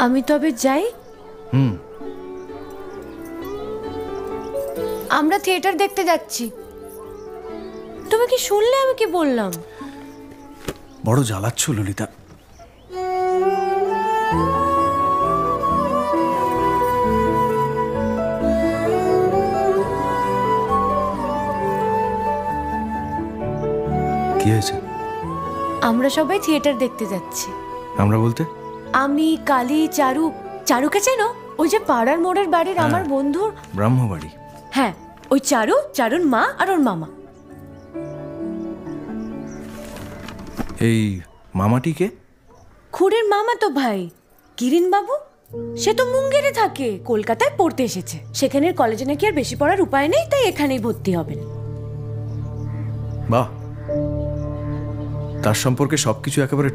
আমি তবে যাই। আমরা থিয়েটার দেখতে যাচ্ছি। তুমি কি শুনলে আমি কি বললাম? বড় জ্বালাচ্ছ ললিতা। কি হয়েছে? আমরা সবাই থিয়েটার দেখতে যাচ্ছি। আমরা বলতে? আমি, কালী, চারু। চারুকে চেনো? ওই যে পাড়ার মোড়ের বাড়ির আমার বন্ধুর ব্রাহ্মবাড়ি। হ্যাঁ, ওই চারু, চারুর মা আর ওর মামা। এই মামাটিকে? খুড়ের মামা তো ভাই, কিরিন বাবু। সে তো মুঙ্গেরে থাকে, কলকাতায় পড়তে এসেছে। সেখানের কলেজে নাকি আর বেশি পড়ার উপায় নেই, তাই এখানেই ভর্তি হবেন। বাহ, তার সম্পর্কে সবকিছু একেবারে